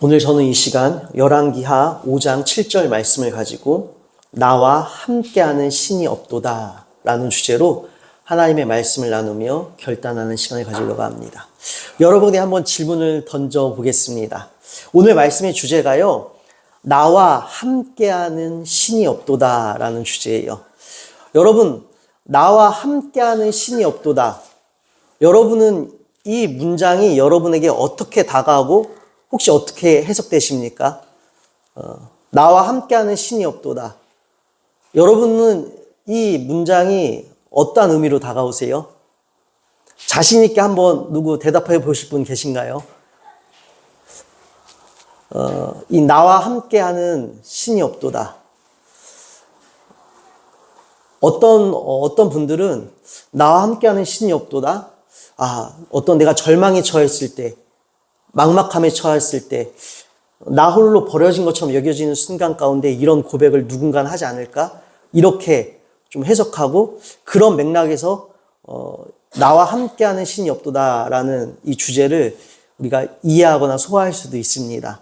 오늘 저는 이 시간 열왕기하 5장 7절 말씀을 가지고 나와 함께하는 신이 없도다 라는 주제로 하나님의 말씀을 나누며 결단하는 시간을 가지려고 합니다. 여러분이 한번 질문을 던져보겠습니다. 오늘 말씀의 주제가요, 나와 함께하는 신이 없도다 라는 주제예요. 여러분, 나와 함께하는 신이 없도다. 여러분은 이 문장이 여러분에게 어떻게 다가오고 혹시 어떻게 해석되십니까? 나와 함께하는 신이 없도다. 여러분은 이 문장이 어떤 의미로 다가오세요? 자신 있게 한번 누구 대답해 보실 분 계신가요? 이 나와 함께하는 신이 없도다. 어떤 분들은 나와 함께하는 신이 없도다. 어떤 내가 절망에 처했을 때, 막막함에 처했을 때, 나 홀로 버려진 것처럼 여겨지는 순간 가운데 이런 고백을 누군가는 하지 않을까? 이렇게 좀 해석하고 그런 맥락에서 나와 함께하는 신이 없도다라는 이 주제를 우리가 이해하거나 소화할 수도 있습니다.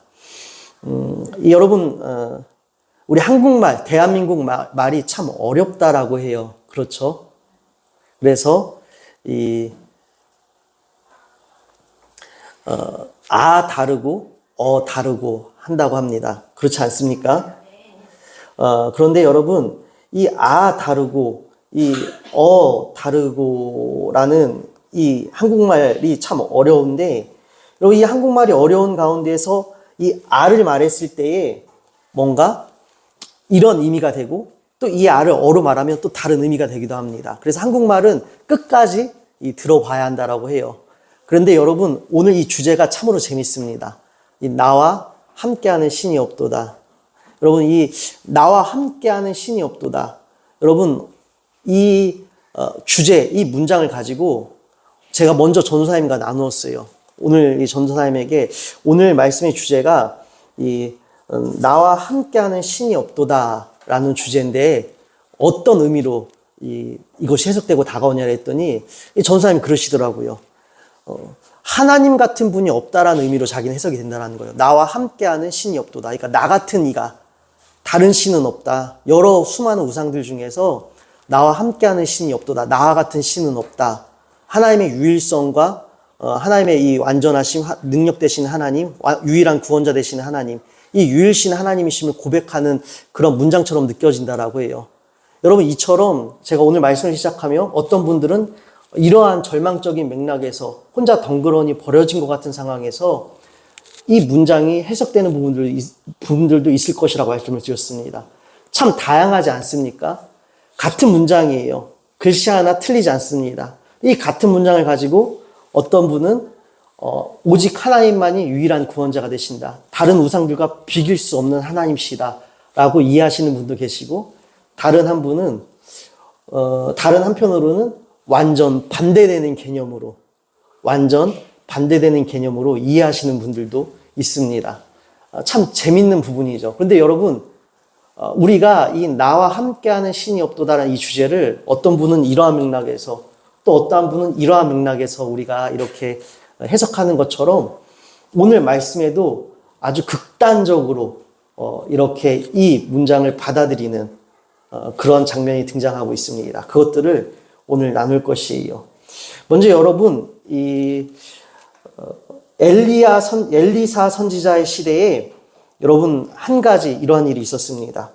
여러분, 우리 한국말, 대한민국 말이 참 어렵다라고 해요. 그렇죠? 그래서 다르고 다르고 한다고 합니다. 그렇지 않습니까? 그런데 여러분, 이 다르고 이 다르고라는 이 한국말이 참 어려운데, 여러분, 이 한국말이 어려운 가운데서 이 를 말했을 때에 뭔가 이런 의미가 되고 또 이 를 어로 말하면 또 다른 의미가 되기도 합니다. 그래서 한국말은 끝까지 들어봐야 한다라고 해요. 그런데 여러분, 오늘 이 주제가 참으로 재밌습니다. 이 나와 함께하는 신이 없도다. 여러분, 이 나와 함께하는 신이 없도다. 여러분, 이 주제, 이 문장을 가지고 제가 먼저 전도사님과 나누었어요. 오늘 이 전도사님에게 오늘 말씀의 주제가 나와 함께하는 신이 없도다라는 주제인데 어떤 의미로 이것이 해석되고 다가오냐 했더니 이 전도사님이 그러시더라고요. 하나님 같은 분이 없다라는 의미로 자기는 해석이 된다는 거예요. 나와 함께하는 신이 없도다. 그러니까 나 같은 이가, 다른 신은 없다. 여러 수많은 우상들 중에서 나와 함께하는 신이 없도다. 나와 같은 신은 없다. 하나님의 유일성과 하나님의 이 완전하심, 능력 되신 하나님, 유일한 구원자 되시는 하나님, 이 유일신 하나님이심을 고백하는 그런 문장처럼 느껴진다라고 해요. 여러분, 이처럼 제가 오늘 말씀을 시작하며 어떤 분들은 이러한 절망적인 맥락에서 혼자 덩그러니 버려진 것 같은 상황에서 이 문장이 해석되는 부분들도 있을 것이라고 말씀을 드렸습니다. 참 다양하지 않습니까? 같은 문장이에요. 글씨 하나 틀리지 않습니다. 이 같은 문장을 가지고 어떤 분은 오직 하나님만이 유일한 구원자가 되신다. 다른 우상들과 비길 수 없는 하나님이시다 라고 이해하시는 분도 계시고, 다른 한편으로는 완전 반대되는 개념으로 이해하시는 분들도 있습니다. 참 재밌는 부분이죠. 그런데 여러분, 우리가 이 나와 함께하는 신이 없도다라는 이 주제를 어떤 분은 이러한 맥락에서 또 어떤 분은 이러한 맥락에서 우리가 이렇게 해석하는 것처럼 오늘 말씀에도 아주 극단적으로 이렇게 이 문장을 받아들이는 그런 장면이 등장하고 있습니다. 그것들을 오늘 나눌 것이에요. 먼저 여러분, 엘리사 선지자의 시대에 여러분 한 가지 이러한 일이 있었습니다.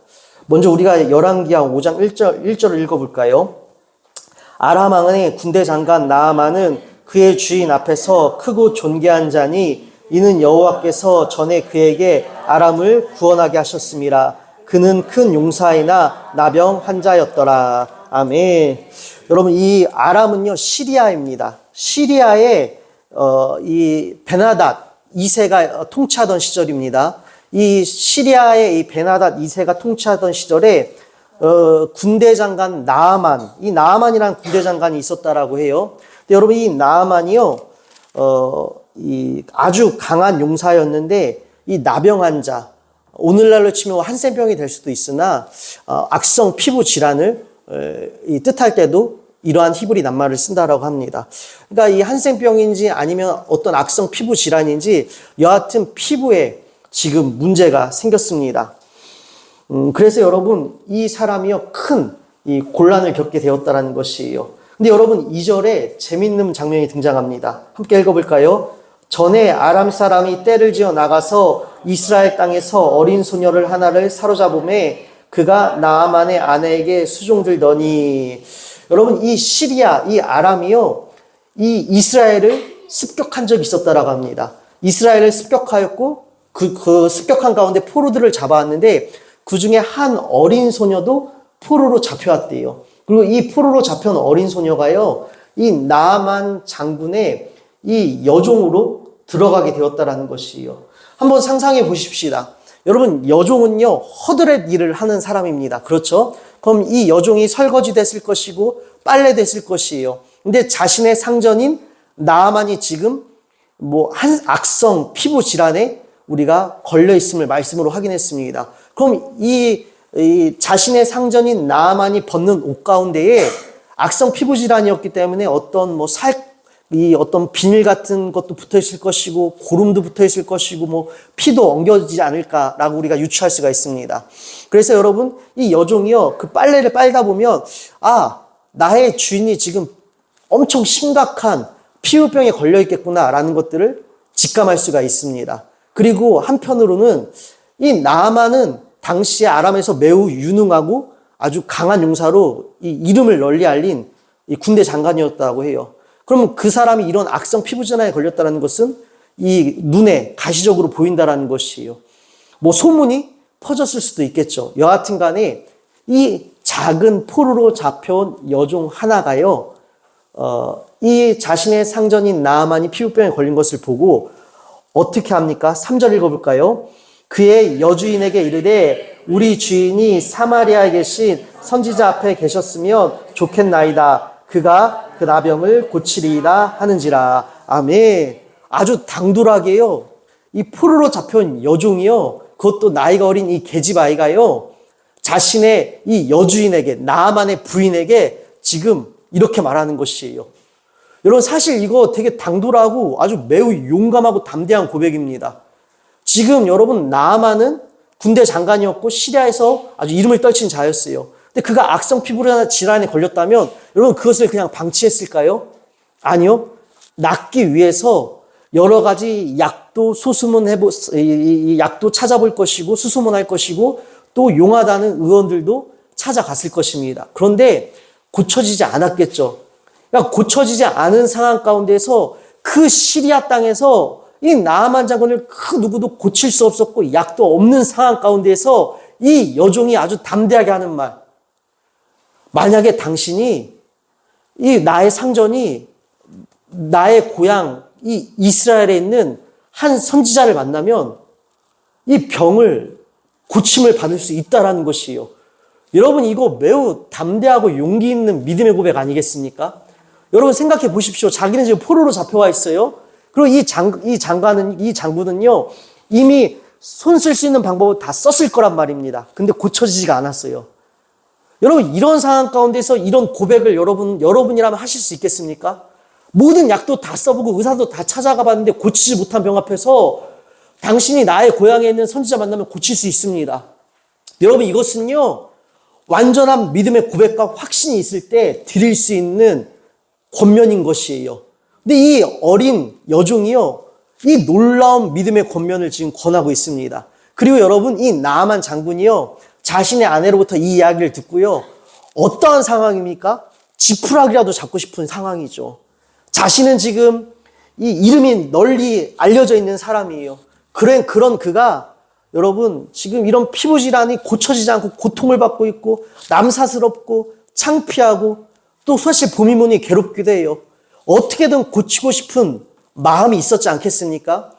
먼저 우리가 열왕기하 5장 1절을 읽어볼까요? 아람 왕의 군대 장관 나아만은 그의 주인 앞에서 크고 존귀한 자니 이는 여호와께서 전에 그에게 아람을 구원하게 하셨음이라. 그는 큰 용사이나 나병 환자였더라. 아멘. 여러분, 이 아람은요, 시리아입니다. 시리아의 이 베나닷 2세가 통치하던 시절입니다. 이 시리아의 이 베나닷 2세가 통치하던 시절에 군대 장관 나아만, 이 나아만이라는 군대 장관이 있었다라고 해요. 근데 여러분, 이 나아만이요, 이 아주 강한 용사였는데 이 나병 환자, 오늘날로 치면 한센병이 될 수도 있으나 악성 피부 질환을 뜻할 때도 이러한 히브리 낱말을 쓴다라고 합니다. 그러니까 이 한센병인지 아니면 어떤 악성 피부 질환인지 여하튼 피부에 지금 문제가 생겼습니다. 그래서 여러분 이 사람이요 큰 이 곤란을 겪게 되었다라는 것이에요. 근데 여러분 2절에 재밌는 장면이 등장합니다. 함께 읽어볼까요? 전에 아람 사람이 떼를 지어 나가서 이스라엘 땅에서 어린 소녀를 하나를 사로잡음에 그가 나아만의 아내에게 수종들더니 여러분 이 시리아 이 아람이요 이 이스라엘을 습격한 적이 있었다라고 합니다. 이스라엘을 습격하였고 그 습격한 가운데 포로들을 잡아왔는데 그 중에 한 어린 소녀도 포로로 잡혀왔대요. 그리고 이 포로로 잡혀온 어린 소녀가요, 이 나아만 장군의 이 여종으로 들어가게 되었다라는 것이에요. 한번 상상해 보십시다. 여러분, 여종은요, 허드렛 일을 하는 사람입니다. 그렇죠? 그럼 이 여종이 설거지 됐을 것이고, 빨래 됐을 것이에요. 근데 자신의 상전인 나아만이 지금 한 악성 피부 질환에 우리가 걸려 있음을 말씀으로 확인했습니다. 그럼 이 자신의 상전인 나아만이 벗는 옷 가운데에 악성 피부 질환이었기 때문에 어떤 어떤 비닐 같은 것도 붙어 있을 것이고 고름도 붙어 있을 것이고 피도 엉겨지지 않을까라고 우리가 유추할 수가 있습니다. 그래서 여러분 이 여종이요 그 빨래를 빨다 보면 나의 주인이 지금 엄청 심각한 피부병에 걸려 있겠구나라는 것들을 직감할 수가 있습니다. 그리고 한편으로는 이 나아만은 당시에 아람에서 매우 유능하고 아주 강한 용사로 이 이름을 널리 알린 이 군대 장관이었다고 해요. 그러면 그 사람이 이런 악성 피부 질환에 걸렸다는 것은 이 눈에 가시적으로 보인다라는 것이에요. 소문이 퍼졌을 수도 있겠죠. 여하튼 간에 이 작은 포로로 잡혀온 여종 하나가요, 이 자신의 상전인 나아만이 피부병에 걸린 것을 보고 어떻게 합니까? 3절 읽어볼까요? 그의 여주인에게 이르되 우리 주인이 사마리아에 계신 선지자 앞에 계셨으면 좋겠나이다. 그가 그 나병을 고치리이다 하는지라. 아멘. 아주 당돌하게요. 이 포로로 잡혀온 여종이요. 그것도 나이가 어린 이 계집 아이가요. 자신의 이 여주인에게 나아만의 부인에게 지금 이렇게 말하는 것이에요. 여러분 사실 이거 되게 당돌하고 아주 매우 용감하고 담대한 고백입니다. 지금 여러분 나아만은 군대 장관이었고 시리아에서 아주 이름을 떨친 자였어요. 근데 그가 악성 피부 질환에 걸렸다면 여러분 그것을 그냥 방치했을까요? 아니요. 낫기 위해서 여러 가지 약도 약도 찾아볼 것이고 수소문할 것이고 또 용하다는 의원들도 찾아갔을 것입니다. 그런데 고쳐지지 않았겠죠. 그러니까 고쳐지지 않은 상황 가운데서 그 시리아 땅에서 이 나아만 장군을 그 누구도 고칠 수 없었고 약도 없는 상황 가운데서 이 여종이 아주 담대하게 하는 말. 만약에 당신이 나의 상전이 나의 고향 이 이스라엘에 있는 한 선지자를 만나면 이 병을 고침을 받을 수 있다라는 것이에요. 여러분 이거 매우 담대하고 용기 있는 믿음의 고백 아니겠습니까? 여러분 생각해 보십시오. 자기는 지금 포로로 잡혀와 있어요. 그리고 이 장군은요, 이미 손 쓸 수 있는 방법을 다 썼을 거란 말입니다. 근데 고쳐지지가 않았어요. 여러분, 이런 상황 가운데서 이런 고백을 여러분이라면 하실 수 있겠습니까? 모든 약도 다 써보고 의사도 다 찾아가 봤는데 고치지 못한 병 앞에서 당신이 나의 고향에 있는 선지자 만나면 고칠 수 있습니다. 여러분, 이것은요, 완전한 믿음의 고백과 확신이 있을 때 드릴 수 있는 권면인 것이에요. 근데 이 어린 여종이요, 이 놀라운 믿음의 권면을 지금 권하고 있습니다. 그리고 여러분, 이 나아만 장군이요, 자신의 아내로부터 이 이야기를 듣고요, 어떠한 상황입니까? 지푸라기라도 잡고 싶은 상황이죠. 자신은 지금 이 이름이 널리 알려져 있는 사람이에요. 그런 그가 여러분, 지금 이런 피부 질환이 고쳐지지 않고 고통을 받고 있고, 남사스럽고, 창피하고, 또 사실 보미문이 괴롭기도 해요. 어떻게든 고치고 싶은 마음이 있었지 않겠습니까?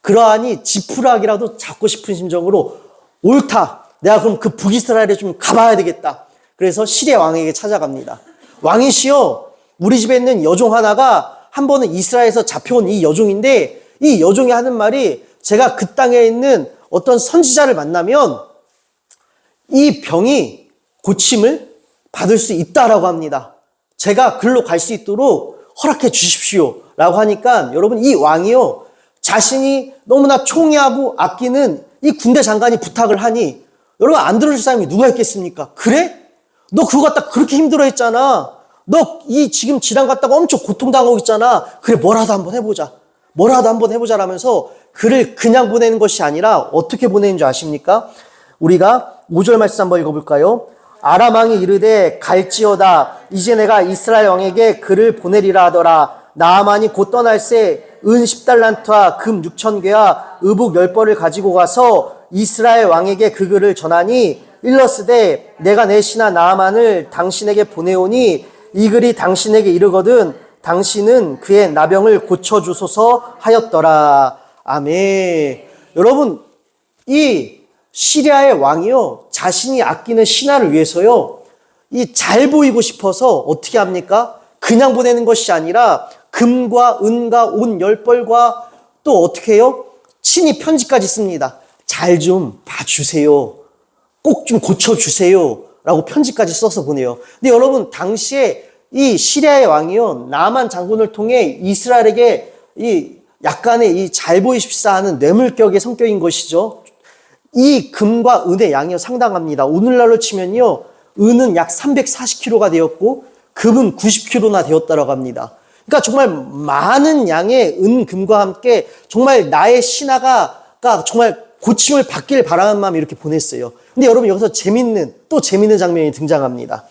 그러하니 지푸라기라도 잡고 싶은 심정으로 옳다. 내가 그럼 그 북이스라엘에 좀 가봐야 되겠다. 그래서 시리아 왕에게 찾아갑니다. 왕이시여, 우리 집에 있는 여종 하나가 한 번은 이스라엘에서 잡혀온 이 여종인데 이 여종이 하는 말이 제가 그 땅에 있는 어떤 선지자를 만나면 이 병이 고침을 받을 수 있다라고 합니다. 제가 글로 갈 수 있도록 허락해 주십시오 라고 하니까 여러분 이 왕이요 자신이 너무나 총애하고 아끼는 이 군대 장관이 부탁을 하니 여러분 안 들어줄 사람이 누가 있겠습니까? 그래? 너 그거 갖다 그렇게 힘들어 했잖아. 너 이 지금 질환 갖다가 엄청 고통당하고 있잖아. 그래 뭐라도 한번 해보자. 뭐라도 한번 해보자라면서 그를 그냥 보내는 것이 아니라 어떻게 보내는 줄 아십니까? 우리가 5절 말씀 한번 읽어볼까요? 아람 왕이 이르되 갈지어다 이제 내가 이스라엘 왕에게 그를 보내리라 하더라. 나아만이 곧 떠날새 은 10달란트와 금 6,000개와 의복 10벌을 가지고 가서 이스라엘 왕에게 그 글을 전하니 일러스되 내가 내 신하 나아만을 당신에게 보내오니 이 글이 당신에게 이르거든 당신은 그의 나병을 고쳐주소서 하였더라. 아멘. 여러분 이 시리아의 왕이요 자신이 아끼는 신하를 위해서요 이 잘 보이고 싶어서 어떻게 합니까? 그냥 보내는 것이 아니라 금과 은과 옷 10벌과 또 어떻게 해요? 친히 편지까지 씁니다. 잘 좀 봐주세요. 꼭 좀 고쳐주세요. 라고 편지까지 써서 보내요. 근데 여러분 당시에 이 시리아의 왕이요 나만 장군을 통해 이스라엘에게 이 약간의 이 잘 보이십사 하는 뇌물격의 성격인 것이죠. 이 금과 은의 양이 상당합니다. 오늘날로 치면요 은은 약 340kg가 되었고 금은 90kg나 되었다고 합니다. 그러니까 정말 많은 양의 은, 금과 함께 정말 나의 신하가 정말 고침을 받길 바라는 마음에 이렇게 보냈어요. 근데 여러분 여기서 또 재밌는 장면이 등장합니다.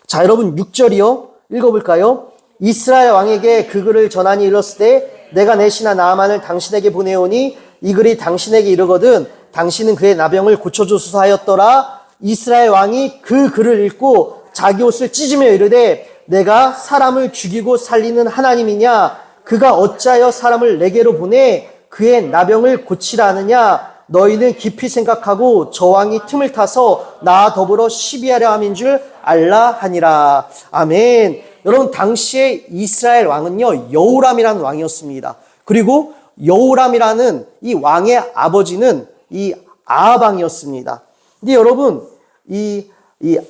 자, 여러분 6절이요. 읽어볼까요? 이스라엘 왕에게 그 글을 전하니 일렀으되 내가 내 신하 나아만을 당신에게 보내오니 이 글이 당신에게 이르거든 당신은 그의 나병을 고쳐주소서 하였더라. 이스라엘 왕이 그 글을 읽고 자기 옷을 찢으며 이르되 내가 사람을 죽이고 살리는 하나님이냐? 그가 어찌하여 사람을 내게로 보내 그의 나병을 고치라 하느냐? 너희는 깊이 생각하고 저 왕이 틈을 타서 나와 더불어 시비하려 함인 줄 알라 하니라. 아멘. 여러분 당시에 이스라엘 왕은요 여호람이라는 왕이었습니다. 그리고 여호람이라는 이 왕의 아버지는 이 아합 왕이었습니다. 근데 여러분 이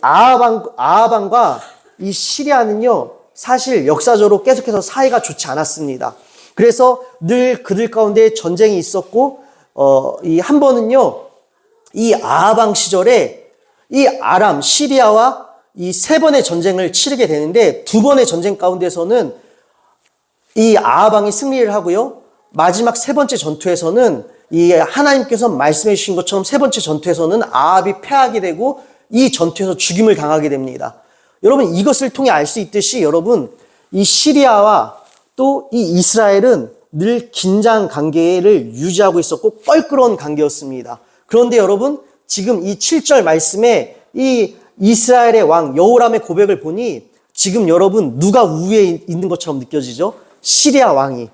아합 왕과 이 시리아는요 사실 역사적으로 계속해서 사이가 좋지 않았습니다. 그래서 늘 그들 가운데 전쟁이 있었고 이 한 번은요 이 아합 왕 시절에 이 아람 시리아와 이 3번의 전쟁을 치르게 되는데 2번의 전쟁 가운데서는 이 아합 왕이 승리를 하고요 마지막 3번째 전투에서는 이 하나님께서 말씀해 주신 것처럼 3번째 전투에서는 아합이 패하게 되고 이 전투에서 죽임을 당하게 됩니다. 여러분 이것을 통해 알 수 있듯이 여러분 이 시리아와 또 이 이스라엘은 늘 긴장 관계를 유지하고 있었고 껄끄러운 관계였습니다. 그런데 여러분 지금 이 7절 말씀에 이 이스라엘의 왕 여호람의 고백을 보니 지금 여러분 누가 우위에 있는 것처럼 느껴지죠? 시리아 왕이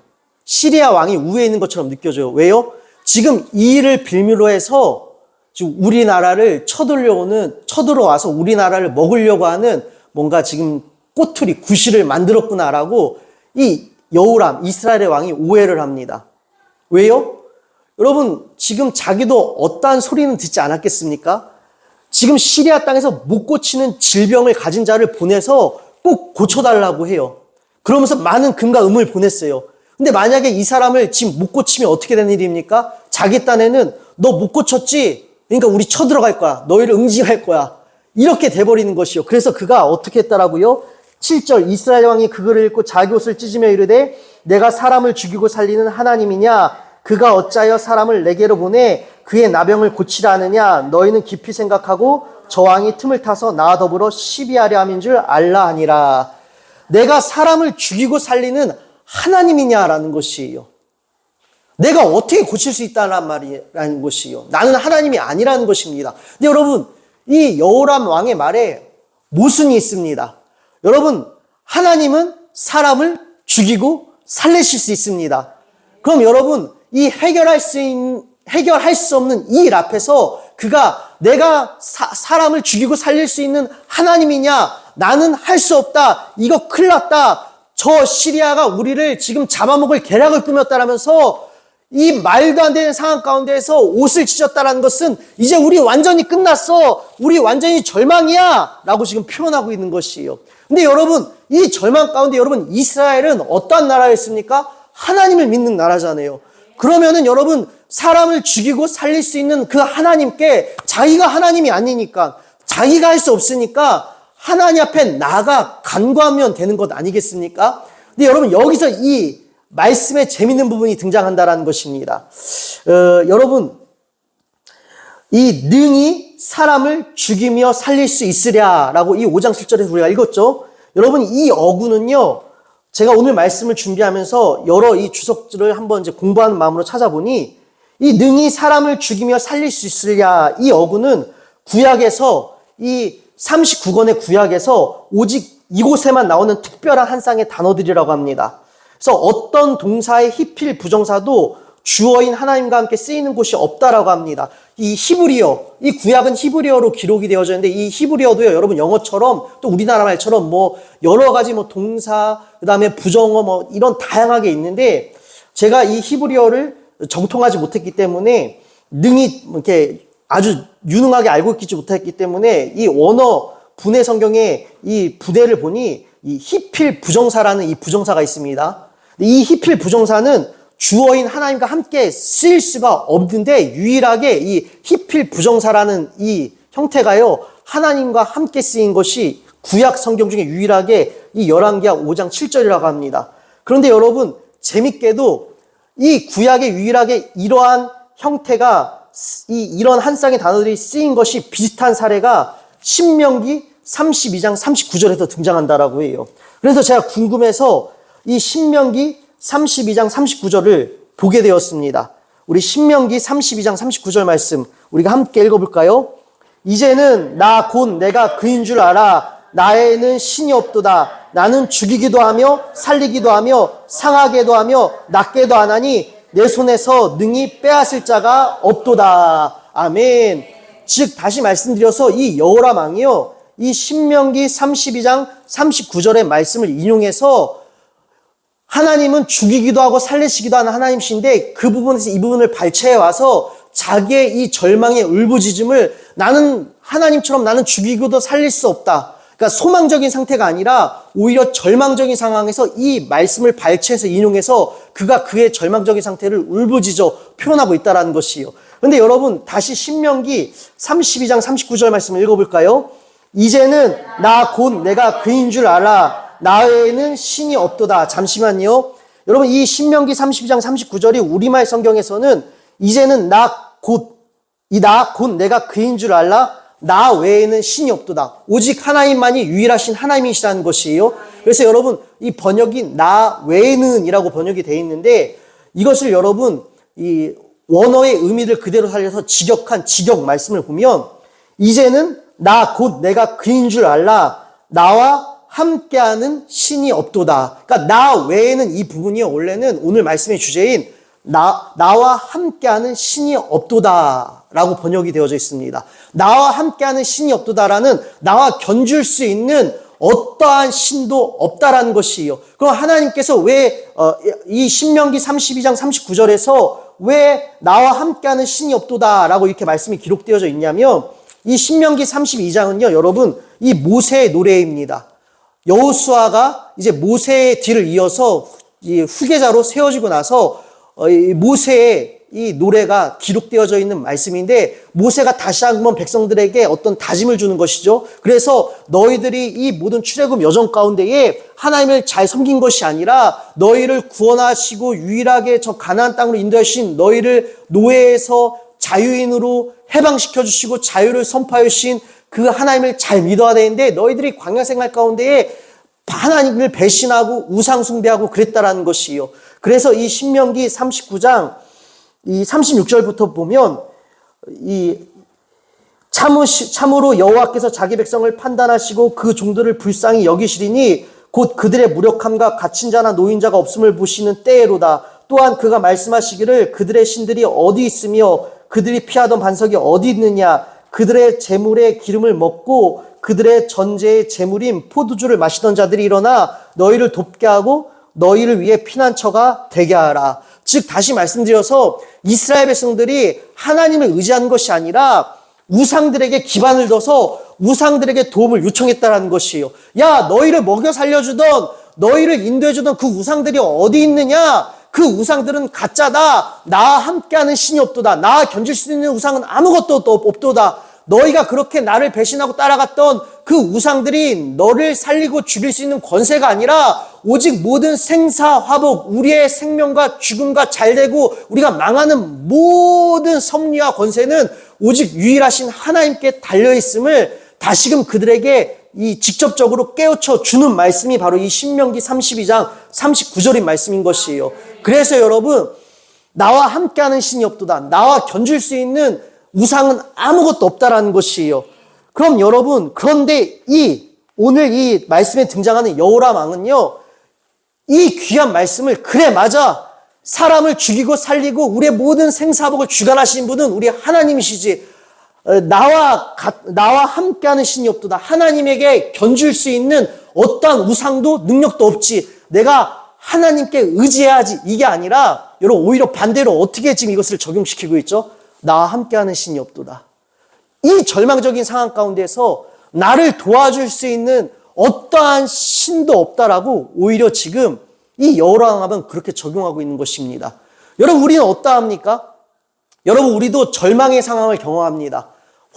우위에 있는 것처럼 느껴져요. 왜요? 지금 이 일을 빌미로 해서 지금 우리나라를 쳐들어와서 우리나라를 먹으려고 하는 뭔가 지금 꼬투리, 구실을 만들었구나라고 이 여호람, 이스라엘의 왕이 오해를 합니다. 왜요? 여러분, 지금 자기도 어떠한 소리는 듣지 않았겠습니까? 지금 시리아 땅에서 못 고치는 질병을 가진 자를 보내서 꼭 고쳐달라고 해요. 그러면서 많은 금과 은을 보냈어요. 근데 만약에 이 사람을 지금 못 고치면 어떻게 되는 일입니까? 자기 딴에는 너 못 고쳤지? 그러니까 우리 쳐들어갈 거야. 너희를 응징할 거야. 이렇게 돼버리는 것이요. 그래서 그가 어떻게 했다라고요? 7절 이스라엘 왕이 그 글을 읽고 자기 옷을 찢으며 이르되 내가 사람을 죽이고 살리는 하나님이냐? 그가 어찌하여 사람을 내게로 보내 그의 나병을 고치라 하느냐? 너희는 깊이 생각하고 저 왕이 틈을 타서 나와 더불어 시비하려 함인 줄 알라 하니라. 내가 사람을 죽이고 살리는 하나님이냐라는 것이에요. 내가 어떻게 고칠 수 있다는 말이라는 것이에요. 나는 하나님이 아니라는 것입니다. 근데 여러분, 이 여호람 왕의 말에 모순이 있습니다. 여러분, 하나님은 사람을 죽이고 살리실 수 있습니다. 그럼 여러분, 이 해결할 수 없는 이 일 앞에서 그가 내가 사람을 죽이고 살릴 수 있는 하나님이냐? 나는 할 수 없다. 이거 큰일 났다. 저 시리아가 우리를 지금 잡아먹을 계략을 꾸몄다라면서 이 말도 안 되는 상황 가운데에서 옷을 찢었다라는 것은 이제 우리 완전히 끝났어. 우리 완전히 절망이야. 라고 지금 표현하고 있는 것이에요. 근데 여러분, 이 절망 가운데 여러분, 이스라엘은 어떠한 나라였습니까? 하나님을 믿는 나라잖아요. 그러면은 여러분 사람을 죽이고 살릴 수 있는 그 하나님께 자기가 하나님이 아니니까 자기가 할 수 없으니까 하나님 앞에 나아가 간구하면 되는 것 아니겠습니까? 근데 여러분 여기서 이 말씀에 재밌는 부분이 등장한다라는 것입니다. 여러분 이 능히 사람을 죽이며 살릴 수 있으랴라고 이 5장 7절에서 우리가 읽었죠. 여러분 이 어구는요. 제가 오늘 말씀을 준비하면서 여러 이 주석들을 한번 이제 공부하는 마음으로 찾아보니 이 능히 사람을 죽이며 살릴 수 있으랴 이 어구는 구약에서 이 39권의 구약에서 오직 이곳에만 나오는 특별한 한 쌍의 단어들이라고 합니다. 그래서 어떤 동사의 히필 부정사도 주어인 하나님과 함께 쓰이는 곳이 없다라고 합니다. 이 히브리어, 이 구약은 히브리어로 기록이 되어져 있는데 이 히브리어도요, 여러분 영어처럼 또 우리나라 말처럼 뭐 여러 가지 뭐 동사, 그다음에 부정어 뭐 이런 다양하게 있는데 제가 이 히브리어를 정통하지 못했기 때문에 능히 이렇게 아주 유능하게 알고 있지 못했기 때문에 이 원어 분해 성경의 이 부대를 보니 이 히필 부정사라는 이 부정사가 있습니다. 이 히필 부정사는 주어인 하나님과 함께 쓰일 수가 없는데 유일하게 이 히필 부정사라는 이 형태가요 하나님과 함께 쓰인 것이 구약 성경 중에 유일하게 이 열왕기하 5장 7절이라고 합니다. 그런데 여러분 재밌게도 이 구약에 유일하게 이러한 형태가 이런 한 쌍의 단어들이 쓰인 것이 비슷한 사례가 신명기 32장 39절에서 등장한다라고 해요. 그래서 제가 궁금해서 이 신명기 32장 39절을 보게 되었습니다. 우리 신명기 32장 39절 말씀 우리가 함께 읽어볼까요? 이제는 나 곧 내가 그인 줄 알아. 나에는 신이 없도다. 나는 죽이기도 하며 살리기도 하며 상하게도 하며 낫게도 하나니 내 손에서 능히 빼앗을 자가 없도다. 아멘. 즉 다시 말씀드려서 이 여호람 왕이요 이 신명기 32장 39절의 말씀을 인용해서 하나님은 죽이기도 하고 살리시기도 하는 하나님이신데 그 부분에서 이 부분을 발췌해 와서 자기의 이 절망의 울부짖음을 나는 하나님처럼 나는 죽이고도 살릴 수 없다. 그러니까 소망적인 상태가 아니라 오히려 절망적인 상황에서 이 말씀을 발췌해서 인용해서 그가 그의 절망적인 상태를 울부짖어 표현하고 있다는 것이에요. 그런데 여러분 다시 신명기 32장 39절 말씀을 읽어볼까요? 이제는 나 곧 내가 그인 줄 알아. 나 외에는 신이 없도다. 잠시만요. 여러분 이 신명기 32장 39절이 우리말 성경에서는 이제는 나 곧 내가 그인 줄 알라. 나 외에는 신이 없도다. 오직 하나님만이 유일하신 하나님이시라는 것이에요. 그래서 여러분 이 번역이 나 외에는 이라고 번역이 되어 있는데 이것을 여러분 이 원어의 의미를 그대로 살려서 직역 말씀을 보면 이제는 나 곧 내가 그인 줄 알라. 나와 함께하는 신이 없도다. 그러니까 나 외에는 이 부분이요 원래는 오늘 말씀의 주제인 나와 함께하는 신이 없도다 라고 번역이 되어져 있습니다. 나와 함께하는 신이 없도다라는 나와 견줄 수 있는 어떠한 신도 없다라는 것이에요. 그럼 하나님께서 왜 이 신명기 32장 39절에서 왜 나와 함께하는 신이 없도다라고 이렇게 말씀이 기록되어져 있냐면 이 신명기 32장은요 여러분 이 모세의 노래입니다. 여호수아가 이제 모세의 뒤를 이어서 이 후계자로 세워지고 나서 모세의 이 노래가 기록되어져 있는 말씀인데 모세가 다시 한번 백성들에게 어떤 다짐을 주는 것이죠. 그래서 너희들이 이 모든 출애굽 여정 가운데에 하나님을 잘 섬긴 것이 아니라 너희를 구원하시고 유일하게 저 가나안 땅으로 인도하신 너희를 노예에서 자유인으로 해방시켜 주시고 자유를 선포하여 주신 그 하나님을 잘 믿어야 되는데 너희들이 광야 생활 가운데에 하나님을 배신하고 우상 숭배하고 그랬다라는 것이에요. 그래서 이 신명기 39장 이 36절부터 보면 이 참으로 여호와께서 자기 백성을 판단하시고 그 종들을 불쌍히 여기시리니 곧 그들의 무력함과 갇힌 자나 노인자가 없음을 보시는 때에로다. 또한 그가 말씀하시기를 그들의 신들이 어디 있으며 그들이 피하던 반석이 어디 있느냐. 그들의 재물의 기름을 먹고 그들의 전제의 재물인 포도주를 마시던 자들이 일어나 너희를 돕게 하고 너희를 위해 피난처가 되게 하라. 즉 다시 말씀드려서 이스라엘 백성들이 하나님을 의지하는 것이 아니라 우상들에게 기반을 둬서 우상들에게 도움을 요청했다는 것이에요. 야 너희를 먹여 살려주던 너희를 인도해주던 그 우상들이 어디 있느냐. 그 우상들은 가짜다. 나와 함께하는 신이 없도다. 나와 견줄 수 있는 우상은 아무것도 없도다. 너희가 그렇게 나를 배신하고 따라갔던 그 우상들이 너를 살리고 죽일 수 있는 권세가 아니라 오직 모든 생사화복, 우리의 생명과 죽음과 잘되고 우리가 망하는 모든 섭리와 권세는 오직 유일하신 하나님께 달려있음을 다시금 그들에게 이 직접적으로 깨우쳐 주는 말씀이 바로 이 신명기 32장 39절인 말씀인 것이에요. 그래서 여러분, 나와 함께하는 신이 없도다. 나와 견줄 수 있는 우상은 아무것도 없다라는 것이에요. 그럼 여러분, 그런데 오늘 이 말씀에 등장하는 여호람 왕은요, 이 귀한 말씀을, 그래 맞아, 사람을 죽이고 살리고 우리의 모든 생사복을 주관하시는 분은 우리 하나님이시지, 나와 함께하는 신이 없도다. 하나님에게 견줄 수 있는 어떠한 우상도 능력도 없지. 내가 하나님께 의지해야지. 이게 아니라 여러분, 오히려 반대로 어떻게 지금 이것을 적용시키고 있죠? 나와 함께하는 신이 없도다. 이 절망적인 상황 가운데서 나를 도와줄 수 있는 어떠한 신도 없다라고 오히려 지금 이 여호람 왕은 그렇게 적용하고 있는 것입니다. 여러분, 우리는 어떠합니까? 여러분, 우리도 절망의 상황을 경험합니다.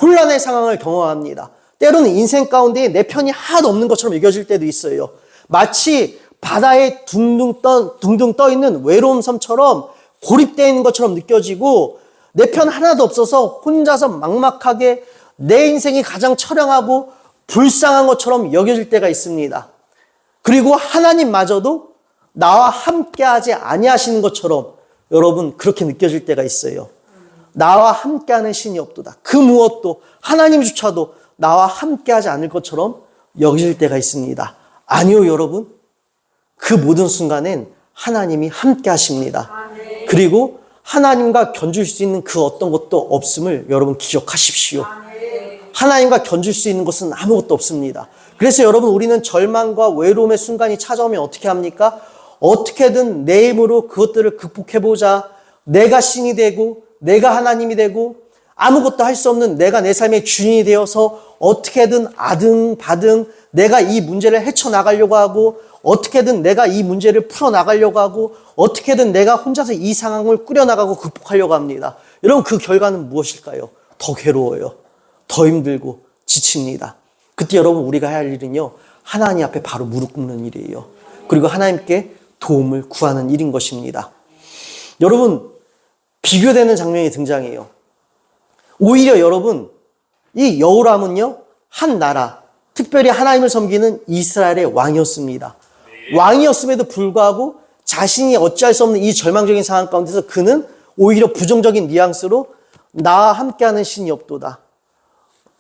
혼란의 상황을 경험합니다. 때로는 인생 가운데 내 편이 하나도 없는 것처럼 여겨질 때도 있어요. 마치 바다에 둥둥 떠 있는 외로운 섬처럼 고립되어 있는 것처럼 느껴지고 내 편 하나도 없어서 혼자서 막막하게 내 인생이 가장 처량하고 불쌍한 것처럼 여겨질 때가 있습니다. 그리고 하나님마저도 나와 함께하지 아니하시는 것처럼 여러분 그렇게 느껴질 때가 있어요. 나와 함께하는 신이 없도다. 그 무엇도 하나님조차도 나와 함께하지 않을 것처럼 여겨질 때가 있습니다. 아니요, 여러분. 그 모든 순간엔 하나님이 함께하십니다. 그리고 하나님과 견줄 수 있는 그 어떤 것도 없음을 여러분 기억하십시오. 하나님과 견줄 수 있는 것은 아무것도 없습니다. 그래서 여러분, 우리는 절망과 외로움의 순간이 찾아오면 어떻게 합니까? 어떻게든 내 힘으로 그것들을 극복해보자. 내가 신이 되고 내가 하나님이 되고 아무것도 할 수 없는 내가 내 삶의 주인이 되어서 어떻게든 아등바등 내가 이 문제를 헤쳐나가려고 하고 어떻게든 내가 이 문제를 풀어나가려고 하고 어떻게든 내가 혼자서 이 상황을 꾸려나가고 극복하려고 합니다. 여러분, 그 결과는 무엇일까요? 더 괴로워요. 더 힘들고 지칩니다. 그때 여러분, 우리가 해야 할 일은요, 하나님 앞에 바로 무릎 꿇는 일이에요. 그리고 하나님께 도움을 구하는 일인 것입니다. 여러분, 비교되는 장면이 등장해요. 오히려 여러분, 이 여호람은요, 한 나라, 특별히 하나님을 섬기는 이스라엘의 왕이었습니다. 왕이었음에도 불구하고 자신이 어찌할 수 없는 이 절망적인 상황 가운데서 그는 오히려 부정적인 뉘앙스로 나와 함께하는 신이 없도다.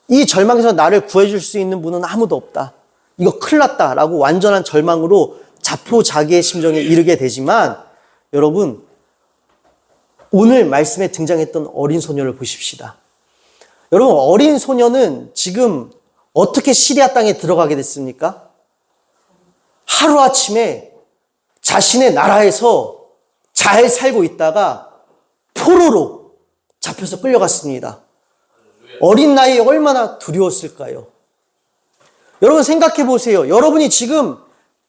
이 절망에서 나를 구해줄 수 있는 분은 아무도 없다. 이거 큰일 났다라고 완전한 절망으로 자포자기의 심정에 이르게 되지만 여러분, 오늘 말씀에 등장했던 어린 소녀를 보십시다. 여러분, 어린 소녀는 지금 어떻게 시리아 땅에 들어가게 됐습니까? 하루아침에 자신의 나라에서 잘 살고 있다가 포로로 잡혀서 끌려갔습니다. 어린 나이에 얼마나 두려웠을까요? 여러분, 생각해 보세요. 여러분이 지금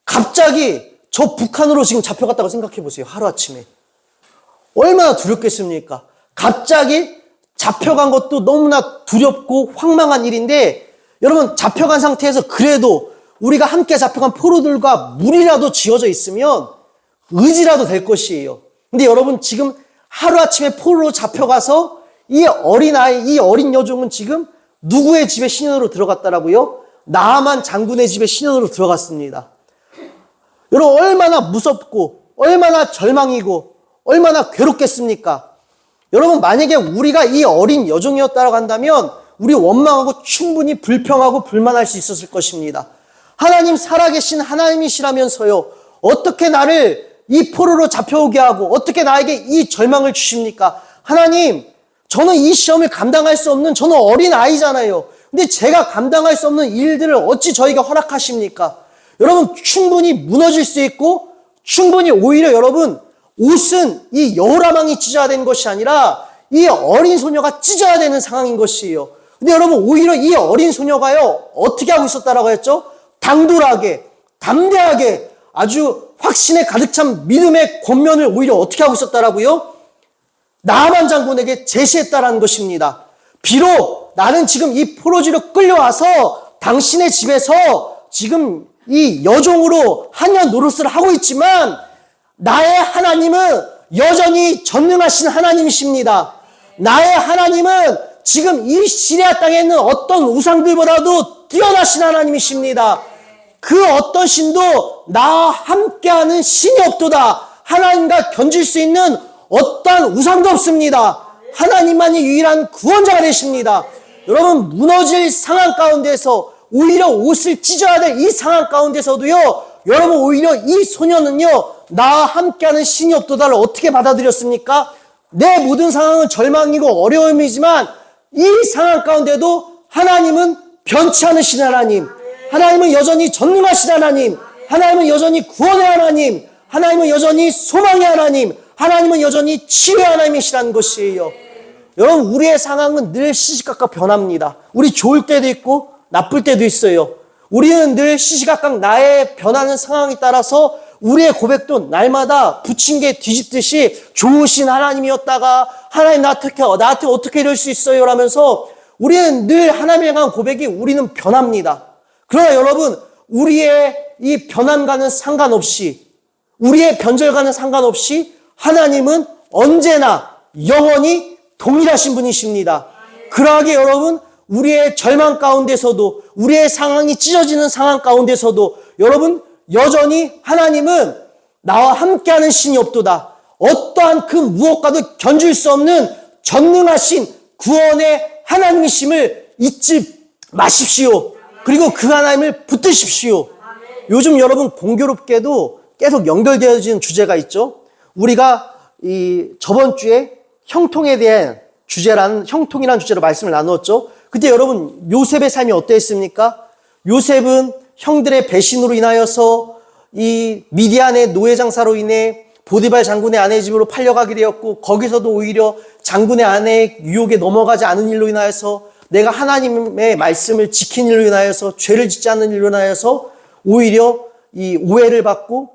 갑자기 저 북한으로 지금 잡혀갔다고 생각해 보세요. 하루아침에. 얼마나 두렵겠습니까? 갑자기 잡혀간 것도 너무나 두렵고 황망한 일인데 여러분, 잡혀간 상태에서 그래도 우리가 함께 잡혀간 포로들과 물이라도 지어져 있으면 의지라도 될 것이에요. 근데 여러분, 지금 하루아침에 포로로 잡혀가서 이 어린아이, 이 어린 여종은 지금 누구의 집에 신혼으로 들어갔다라고요? 나아만 장군의 집에 신혼으로 들어갔습니다. 여러분, 얼마나 무섭고 얼마나 절망이고 얼마나 괴롭겠습니까? 여러분, 만약에 우리가 이 어린 여종이었다고 한다면 우리 원망하고 충분히 불평하고 불만할 수 있었을 것입니다. 하나님, 살아계신 하나님이시라면서요, 어떻게 나를 이 포로로 잡혀오게 하고 어떻게 나에게 이 절망을 주십니까? 하나님, 저는 이 시험을 감당할 수 없는, 저는 어린 아이잖아요. 근데 제가 감당할 수 없는 일들을 어찌 저희가 허락하십니까? 여러분, 충분히 무너질 수 있고 충분히 오히려 여러분, 옷은 이 여호람 왕이 찢어야 되는 것이 아니라 이 어린 소녀가 찢어야 되는 상황인 것이에요. 근데 여러분, 오히려 이 어린 소녀가요, 어떻게 하고 있었다라고 했죠? 당돌하게, 담대하게, 아주 확신에 가득 찬 믿음의 권면을 오히려 어떻게 하고 있었다라고요? 나아만 장군에게 제시했다라는 것입니다. 비록 나는 지금 이 포로지로 끌려와서 당신의 집에서 지금 이 여종으로 한년 노릇을 하고 있지만 나의 하나님은 여전히 전능하신 하나님이십니다. 나의 하나님은 지금 이 시리아 땅에 있는 어떤 우상들보다도 뛰어나신 하나님이십니다. 그 어떤 신도 나와 함께하는 신이 없도다. 하나님과 견질 수 있는 어떠한 우상도 없습니다. 하나님만이 유일한 구원자가 되십니다. 여러분, 무너질 상황 가운데서 오히려 옷을 찢어야 될 이 상황 가운데서도요, 여러분 오히려 이 소녀는요, 나와 함께하는 신이 없도다를 어떻게 받아들였습니까? 내 모든 상황은 절망이고 어려움이지만 이 상황 가운데도 하나님은 변치 않으신 하나님, 하나님은 여전히 전능하신 하나님, 하나님은 여전히 구원의 하나님, 하나님은 여전히 소망의 하나님, 하나님은 여전히 치유의 하나님이시라는 것이에요. 여러분, 우리의 상황은 늘 시시각각 변합니다. 우리 좋을 때도 있고 나쁠 때도 있어요. 우리는 늘 시시각각 나의 변하는 상황에 따라서 우리의 고백도 날마다 부침개 뒤집듯이 좋으신 하나님이었다가 하나님 나한테 어떻게 이럴 수 있어요? 라면서 우리는 늘 하나님에 향한 고백이 우리는 변합니다. 그러나 여러분, 우리의 이 변함과는 상관없이, 우리의 변절과는 상관없이 하나님은 언제나 영원히 동일하신 분이십니다. 그러하게 여러분, 우리의 절망 가운데서도, 우리의 상황이 찢어지는 상황 가운데서도 여러분, 여전히 하나님은 나와 함께하는 신이 없도다. 어떠한 그 무엇과도 견줄 수 없는 전능하신 구원의 하나님이심을 잊지 마십시오. 그리고 그 하나님을 붙드십시오. 요즘 여러분 공교롭게도 계속 연결되어지는 주제가 있죠. 우리가 저번 주에 형통에 대한 형통이라는 주제로 말씀을 나누었죠. 그때 여러분 요셉의 삶이 어땠습니까? 요셉은 형들의 배신으로 인하여서 이 미디안의 노예 장사로 인해 보디발 장군의 아내 집으로 팔려가게 되었고, 거기서도 오히려 장군의 아내의 유혹에 넘어가지 않은 일로 인하여서, 내가 하나님의 말씀을 지킨 일로 인하여서, 죄를 짓지 않는 일로 인하여서 오히려 이 오해를 받고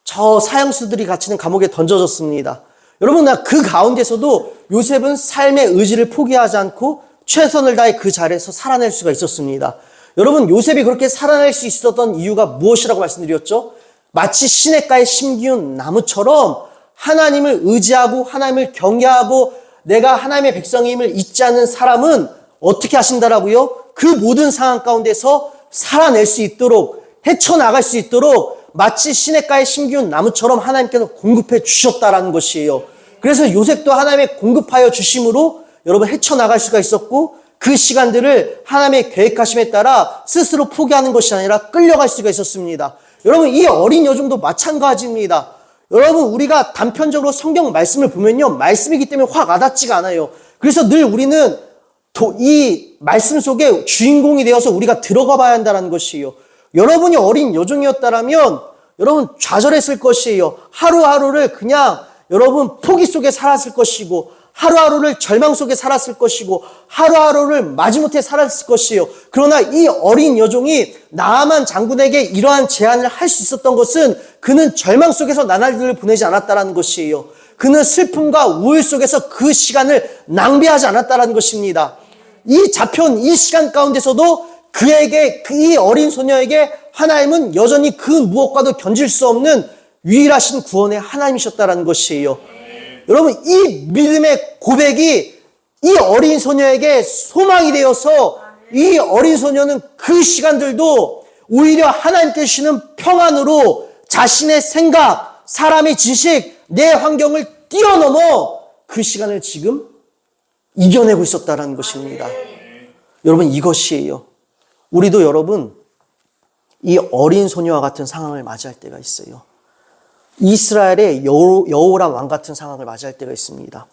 저 사형수들이 갇히는 감옥에 던져졌습니다. 여러분, 그 가운데서도 요셉은 삶의 의지를 포기하지 않고 최선을 다해 그 자리에서 살아낼 수가 있었습니다. 여러분, 요셉이 그렇게 살아낼 수 있었던 이유가 무엇이라고 말씀드렸죠? 마치 시냇가에 심기운 나무처럼 하나님을 의지하고 하나님을 경외하고 내가 하나님의 백성임을 잊지 않는 사람은 어떻게 하신다라고요? 그 모든 상황 가운데서 살아낼 수 있도록, 헤쳐나갈 수 있도록 마치 시냇가에 심기운 나무처럼 하나님께서 공급해 주셨다라는 것이에요. 그래서 요셉도 하나님의 공급하여 주심으로 여러분 헤쳐나갈 수가 있었고, 그 시간들을 하나님의 계획하심에 따라 스스로 포기하는 것이 아니라 끌려갈 수가 있었습니다. 여러분, 이 어린 여종도 마찬가지입니다. 여러분, 우리가 단편적으로 성경 말씀을 보면요, 말씀이기 때문에 확 와닿지가 않아요. 그래서 늘 우리는 이 말씀 속에 주인공이 되어서 우리가 들어가 봐야 한다는 것이에요. 여러분이 어린 여종이었다라면 여러분 좌절했을 것이에요. 하루하루를 그냥 여러분 포기 속에 살았을 것이고, 하루하루를 절망 속에 살았을 것이고, 하루하루를 마지못해 살았을 것이에요. 그러나 이 어린 여종이 나아만 장군에게 이러한 제안을 할 수 있었던 것은 그는 절망 속에서 나날들을 보내지 않았다는 것이에요. 그는 슬픔과 우울 속에서 그 시간을 낭비하지 않았다는 것입니다. 이 잡혀온 이 시간 가운데서도 그에게, 이 어린 소녀에게 하나님은 여전히 그 무엇과도 견질 수 없는 유일하신 구원의 하나님이셨다는 것이에요. 여러분, 이 믿음의 고백이 이 어린 소녀에게 소망이 되어서 이 어린 소녀는 그 시간들도 오히려 하나님께 주시는 평안으로 자신의 생각, 사람의 지식, 내 환경을 뛰어넘어 그 시간을 지금 이겨내고 있었다는 것입니다. 여러분, 이것이에요. 우리도 여러분 이 어린 소녀와 같은 상황을 맞이할 때가 있어요. 이스라엘의 여호람 왕 같은 상황을 맞이할 때가 있습니다.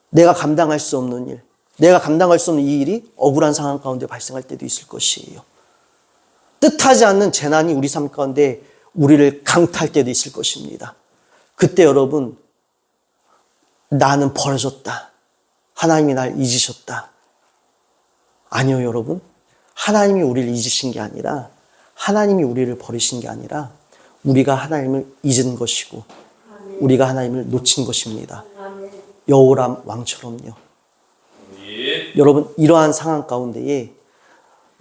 내가 감당할 수 없는 일, 내가 감당할 수 없는 이 일이 억울한 상황 가운데 발생할 때도 있을 것이에요. 뜻하지 않는 재난이 우리 삶 가운데 우리를 강타할 때도 있을 것입니다. 그때 여러분, 나는 버려졌다, 하나님이 날 잊으셨다. 아니요, 여러분. 하나님이 우리를 잊으신 게 아니라, 하나님이 우리를 버리신 게 아니라, 우리가 하나님을 잊은 것이고 우리가 하나님을 놓친 것입니다. 여호람 왕처럼요. 여러분, 이러한 상황 가운데에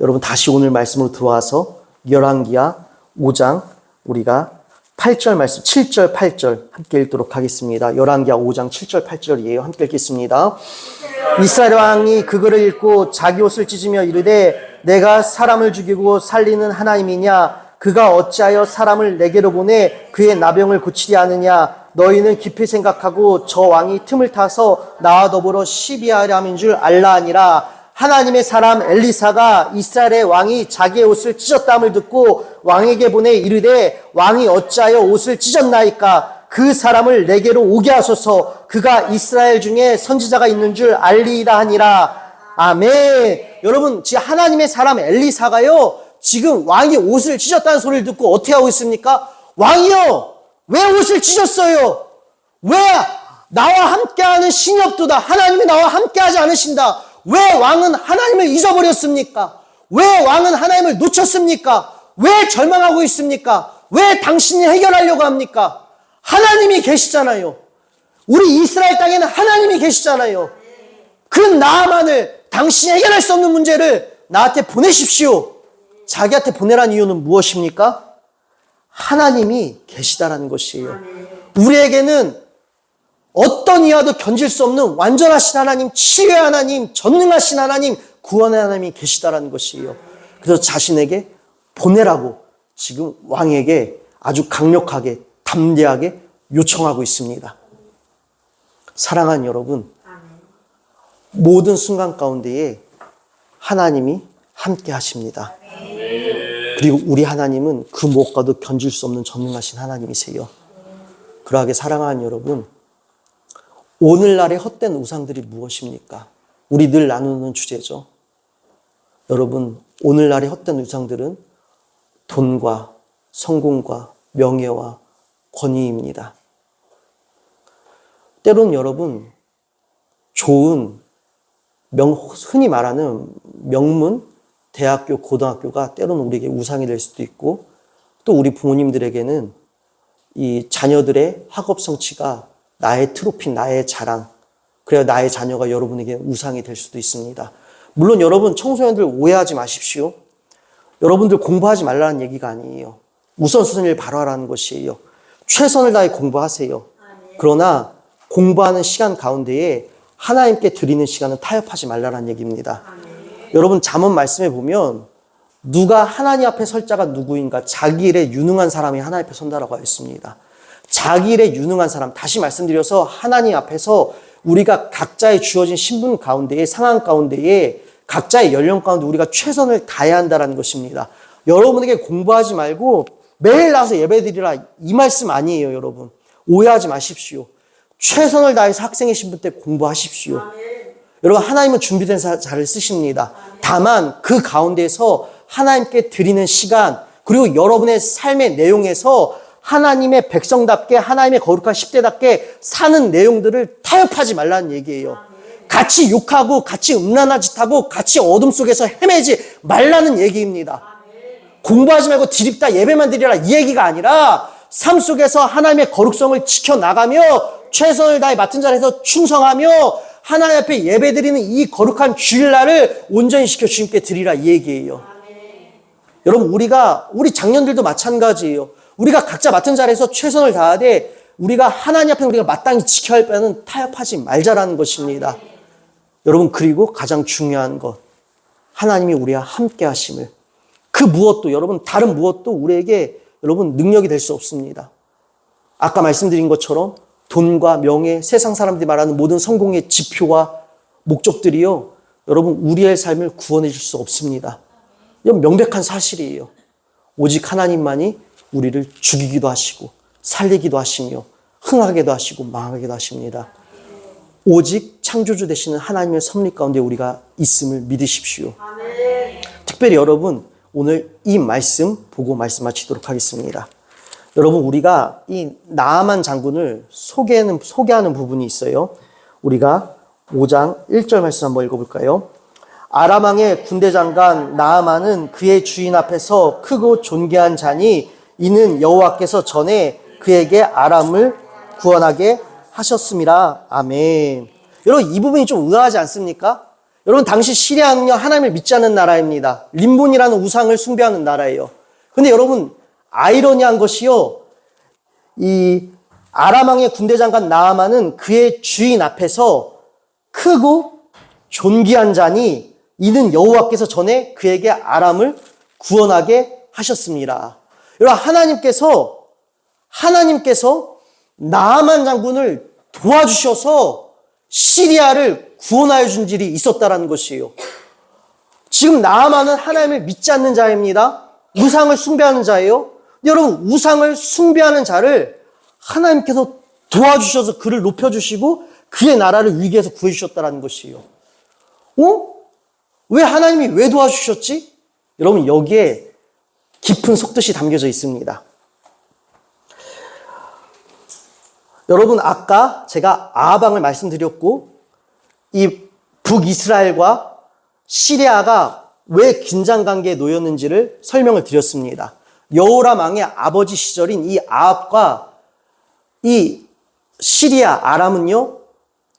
여러분 다시 오늘 말씀으로 들어와서 열왕기하 5장 우리가 8절 말씀, 7절, 8절 함께 읽도록 하겠습니다. 열왕기하 5장 7절, 8절이에요. 함께 읽겠습니다. 이스라엘 왕이 그거를 읽고 자기 옷을 찢으며 이르되 내가 사람을 죽이고 살리는 하나님이냐? 그가 어찌하여 사람을 내게로 보내 그의 나병을 고치려 하느냐? 너희는 깊이 생각하고 저 왕이 틈을 타서 나와 더불어 시비하려 줄 알라 하니라. 하나님의 사람 엘리사가 이스라엘의 왕이 자기의 옷을 찢었다함을 듣고 왕에게 보내 이르되 왕이 어찌하여 옷을 찢었나이까? 그 사람을 내게로 오게 하소서. 그가 이스라엘 중에 선지자가 있는 줄 알리이다 하니라. 아멘. 여러분, 지금 하나님의 사람 엘리사가요, 지금 왕이 옷을 찢었다는 소리를 듣고 어떻게 하고 있습니까? 왕이요, 왜 옷을 찢었어요? 왜 나와 함께하는 신이 없도다. 하나님이 나와 함께하지 않으신다. 왜 왕은 하나님을 잊어버렸습니까? 왜 왕은 하나님을 놓쳤습니까? 왜 절망하고 있습니까? 왜 당신이 해결하려고 합니까? 하나님이 계시잖아요. 우리 이스라엘 땅에는 하나님이 계시잖아요. 그 나만을 당신이 해결할 수 없는 문제를 나한테 보내십시오. 자기한테 보내라는 이유는 무엇입니까? 하나님이 계시다라는 것이에요. 우리에게는 어떤 이와도 견질 수 없는 완전하신 하나님, 치유의 하나님, 전능하신 하나님, 구원의 하나님이 계시다라는 것이에요. 그래서 자신에게 보내라고 지금 왕에게 아주 강력하게, 담대하게 요청하고 있습니다. 사랑하는 여러분, 모든 순간 가운데에 하나님이 함께 하십니다. 그리고 우리 하나님은 그 무엇과도 견질 수 없는 전능하신 하나님이세요. 그러하게 사랑하는 여러분, 오늘날의 헛된 우상들이 무엇입니까? 우리 늘 나누는 주제죠. 여러분, 오늘날의 헛된 우상들은 돈과 성공과 명예와 권위입니다. 때로는 여러분, 좋은 흔히 말하는 명문, 대학교, 고등학교가 때로는 우리에게 우상이 될 수도 있고, 또 우리 부모님들에게는 이 자녀들의 학업 성취가 나의 트로피, 나의 자랑, 그래야 나의 자녀가 여러분에게 우상이 될 수도 있습니다. 물론 여러분, 청소년들 오해하지 마십시오. 여러분들 공부하지 말라는 얘기가 아니에요. 우선순위를 바로 하라는 것이에요. 최선을 다해 공부하세요. 그러나 공부하는 시간 가운데에 하나님께 드리는 시간은 타협하지 말라는 얘기입니다. 여러분, 잠언 말씀에 보면 누가 하나님 앞에 설 자가 누구인가? 자기 일에 유능한 사람이 하나님 앞에 선다라고 했습니다. 자기 일에 유능한 사람, 다시 말씀드려서 하나님 앞에서 우리가 각자의 주어진 신분 가운데에, 상황 가운데에, 각자의 연령 가운데 우리가 최선을 다해야 한다는 것입니다. 여러분에게 공부하지 말고 매일 나와서 예배드리라, 이 말씀 아니에요. 여러분, 오해하지 마십시오. 최선을 다해서 학생의 신분 때 공부하십시오. 여러분, 하나님은 준비된 자를 쓰십니다. 다만 그 가운데서 하나님께 드리는 시간, 그리고 여러분의 삶의 내용에서 하나님의 백성답게, 하나님의 거룩한 10대답게 사는 내용들을 타협하지 말라는 얘기예요. 같이 욕하고 같이 음란한 짓 하고 같이 어둠 속에서 헤매지 말라는 얘기입니다. 공부하지 말고 드립다, 예배만 드리라, 이 얘기가 아니라 삶 속에서 하나님의 거룩성을 지켜나가며 최선을 다해 맡은 자리에서 충성하며 하나님 앞에 예배드리는 이 거룩한 주일날을 온전히 시켜 주님께 드리라, 이 얘기예요. 여러분, 우리 장년들도 마찬가지예요. 우리가 각자 맡은 자리에서 최선을 다하되 우리가 하나님 앞에 우리가 마땅히 지켜야 할 바는 타협하지 말자라는 것입니다. 여러분, 그리고 가장 중요한 것, 하나님이 우리와 함께 하심을, 그 무엇도, 여러분, 다른 무엇도 우리에게 여러분 능력이 될 수 없습니다. 아까 말씀드린 것처럼 돈과 명예, 세상 사람들이 말하는 모든 성공의 지표와 목적들이요, 여러분, 우리의 삶을 구원해 줄 수 없습니다. 이건 명백한 사실이에요. 오직 하나님만이 우리를 죽이기도 하시고 살리기도 하시며 흥하게도 하시고 망하게도 하십니다. 오직 창조주 되시는 하나님의 섭리 가운데 우리가 있음을 믿으십시오. 특별히 여러분, 오늘 이 말씀 보고 말씀 마치도록 하겠습니다. 여러분, 우리가 이 나아만 장군을 소개하는 부분이 있어요. 우리가 5장 1절 말씀 한번 읽어볼까요? 아람 왕의 군대 장관 나아만은 그의 주인 앞에서 크고 존귀한 자니 이는 여호와께서 전에 그에게 아람을 구원하게 하셨습니다. 아멘. 여러분, 이 부분이 좀 의아하지 않습니까? 여러분, 당시 시리아는요, 하나님을 믿지 않는 나라입니다. 림본이라는 우상을 숭배하는 나라예요. 근데 여러분, 아이러니한 것이요, 이 아람 왕의 군대 장관 나아만은 그의 주인 앞에서 크고 존귀한 자니 이는 여호와께서 전에 그에게 아람을 구원하게 하셨습니다. 여러분, 하나님께서 나아만 장군을 도와주셔서 시리아를 구원하여 준 일이 있었다라는 것이에요. 지금 나아만은 하나님을 믿지 않는 자입니다. 우상을 숭배하는 자예요. 여러분, 우상을 숭배하는 자를 하나님께서 도와주셔서 그를 높여주시고 그의 나라를 위기에서 구해주셨다는 것이에요. 왜 하나님이 왜 도와주셨지? 여러분, 여기에 깊은 속뜻이 담겨져 있습니다. 여러분, 아까 제가 아합왕을 말씀드렸고 이 북이스라엘과 시리아가 왜 긴장관계에 놓였는지를 설명을 드렸습니다. 여호람 왕의 아버지 시절인 이 아합과 이 시리아 아람은요,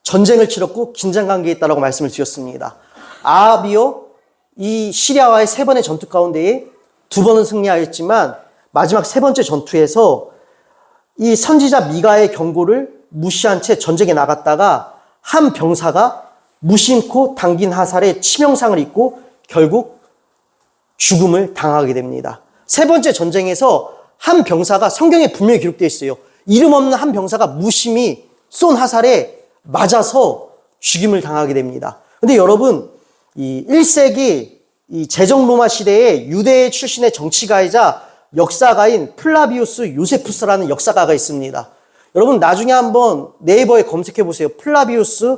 전쟁을 치렀고 긴장관계에 있다라고 말씀을 드렸습니다. 아합이요, 이 시리아와의 3번의 전투 가운데에 2번은 승리하였지만 마지막 3번째 전투에서 이 선지자 미가의 경고를 무시한 채 전쟁에 나갔다가 한 병사가 무심코 당긴 화살에 치명상을 입고 결국 죽음을 당하게 됩니다. 3번째 전쟁에서 한 병사가 성경에 분명히 기록되어 있어요. 이름 없는 한 병사가 무심히 쏜 화살에 맞아서 죽임을 당하게 됩니다. 근데 여러분, 이 1세기 이 제정 로마 시대에 유대 출신의 정치가이자 역사가인 플라비우스 요세푸스라는 역사가가 있습니다. 여러분, 나중에 한번 네이버에 검색해 보세요. 플라비우스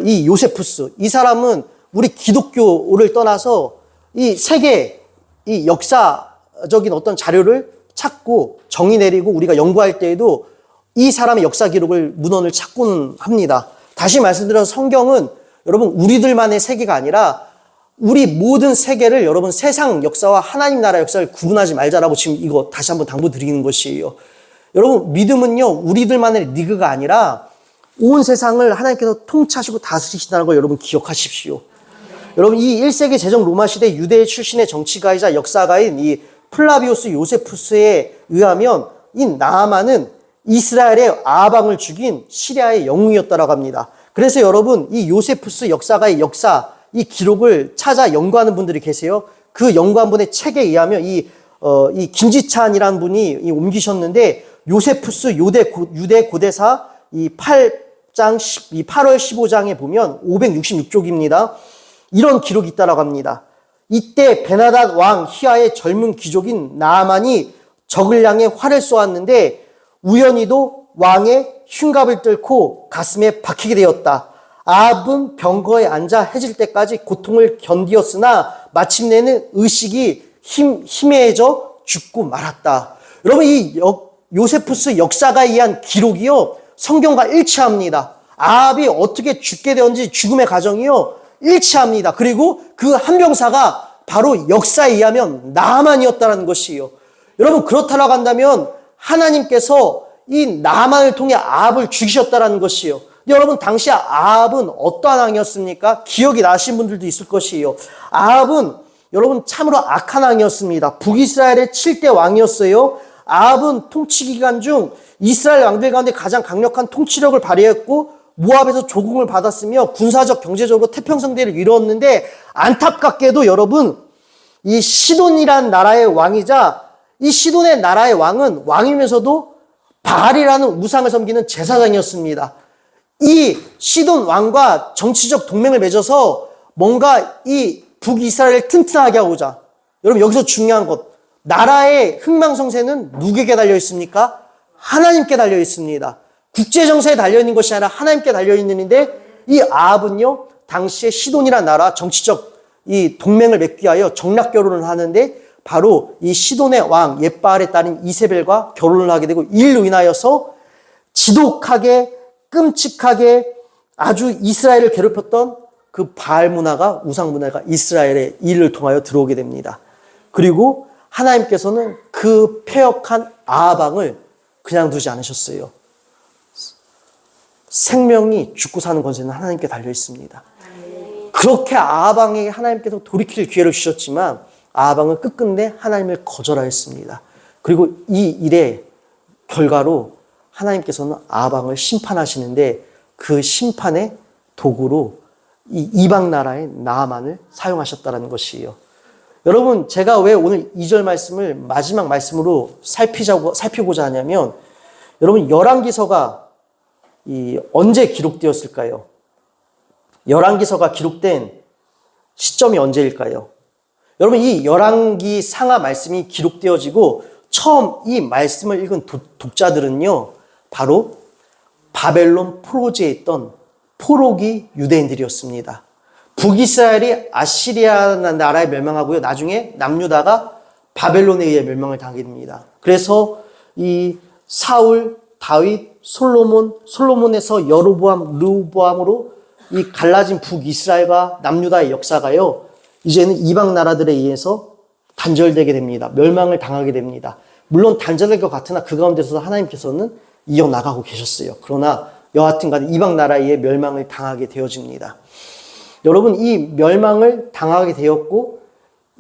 이 요세푸스. 이 사람은 우리 기독교를 떠나서 이 세계 이 역사적인 어떤 자료를 찾고 정의 내리고 우리가 연구할 때에도 이 사람의 역사 기록을 문헌을 찾고는 합니다. 다시 말씀드려서 성경은 여러분 우리들만의 세계가 아니라 우리 모든 세계를 여러분 세상 역사와 하나님 나라 역사를 구분하지 말자라고 지금 이거 다시 한번 당부드리는 것이에요. 여러분, 믿음은요 우리들만의 리그가 아니라 온 세상을 하나님께서 통치하시고 다스리신다는 걸 여러분 기억하십시오. 여러분, 이 1세기 제정 로마 시대 유대 출신의 정치가이자 역사가인 이 플라비우스 요세푸스에 의하면 이 나아만은 이스라엘의 아합왕을 죽인 시리아의 영웅이었다라고 합니다. 그래서 여러분, 이 요세푸스 역사가의 역사, 이 기록을 찾아 연구하는 분들이 계세요. 그 연구한 분의 책에 의하면 이 김지찬이라는 분이 옮기셨는데 요세푸스 유대 고대사 이 8장 8월 15장에 보면 566쪽입니다. 이런 기록이 있다라고 합니다. 이때 베나닷 왕 히아의 젊은 귀족인 나아만이 적을 향해 활을 쏘았는데 우연히도 왕의 흉갑을 뚫고 가슴에 박히게 되었다. 아합은 병거에 앉아 해질 때까지 고통을 견디었으나 마침내는 의식이 희미해져 죽고 말았다. 여러분, 이 요세푸스 역사가에 의한 기록이요 성경과 일치합니다. 아합이 어떻게 죽게 되었는지 죽음의 과정이요 일치합니다. 그리고 그 한 병사가 바로 역사에 의하면 나아만이었다는 것이에요. 여러분, 그렇다라고 한다면 하나님께서 이 나아만을 통해 아합을 죽이셨다는 것이에요. 여러분, 당시 아합은 어떠한 왕이었습니까? 기억이 나신 분들도 있을 것이에요. 아합은 여러분 참으로 악한 왕이었습니다. 북이스라엘의 7대 왕이었어요. 아합은 통치 기간 중 이스라엘 왕들 가운데 가장 강력한 통치력을 발휘했고 모압에서 조공을 받았으며 군사적 경제적으로 태평성대를 이루었는데 안타깝게도 여러분 이 시돈이란 나라의 왕이자 이 시돈의 나라의 왕은 왕이면서도 바알이라는 우상을 섬기는 제사장이었습니다. 이 시돈 왕과 정치적 동맹을 맺어서 뭔가 이 북이스라엘을 튼튼하게 하고자, 여러분 여기서 중요한 것, 나라의 흥망성쇠는 누구에게 달려 있습니까? 하나님께 달려 있습니다. 국제정세에 달려있는 것이 아니라 하나님께 달려있는 일인데 이 아합은요 당시에 시돈이라는 나라 정치적 이 동맹을 맺기 위하여 정략 결혼을 하는데 바로 이 시돈의 왕 옙바알의 딸인 이세벨과 결혼을 하게 되고 이로 인하여서 지독하게 끔찍하게 아주 이스라엘을 괴롭혔던 그 바알 문화가 우상 문화가 이스라엘의 일을 통하여 들어오게 됩니다. 그리고 하나님께서는 그 그 패역한 아방을 그냥 두지 않으셨어요. 생명이 죽고 사는 권세는 하나님께 달려 있습니다. 그렇게 아방에게 하나님께서 돌이킬 기회를 주셨지만 아방은 끝끝내 하나님을 거절하였습니다. 그리고 이 일의 결과로 하나님께서는 아방을 심판하시는데 그 심판의 도구로 이 이방 나라의 나아만을 사용하셨다는 것이에요. 여러분, 제가 왜 오늘 2절 말씀을 마지막 말씀으로 살피고자 하냐면, 여러분, 열왕기서가 언제 기록되었을까요? 열왕기서가 기록된 시점이 언제일까요? 여러분, 이 열왕기 상하 말씀이 기록되어지고 처음 이 말씀을 읽은 독자들은요, 바로 바벨론 포로지에 있던 포로기 유대인들이었습니다. 북이스라엘이 아시리아 나라에 멸망하고요. 나중에 남유다가 바벨론에 의해 멸망을 당하게 됩니다. 그래서 이 사울, 다윗, 솔로몬에서 여로보암, 르호보암으로 이 갈라진 북이스라엘과 남유다의 역사가요, 이제는 이방 나라들에 의해서 단절되게 됩니다. 멸망을 당하게 됩니다. 물론 단절될 것 같으나 그 가운데서 하나님께서는 이어나가고 계셨어요. 그러나 여하튼 간에 이방 나라에 의해 멸망을 당하게 되어집니다. 여러분, 이 멸망을 당하게 되었고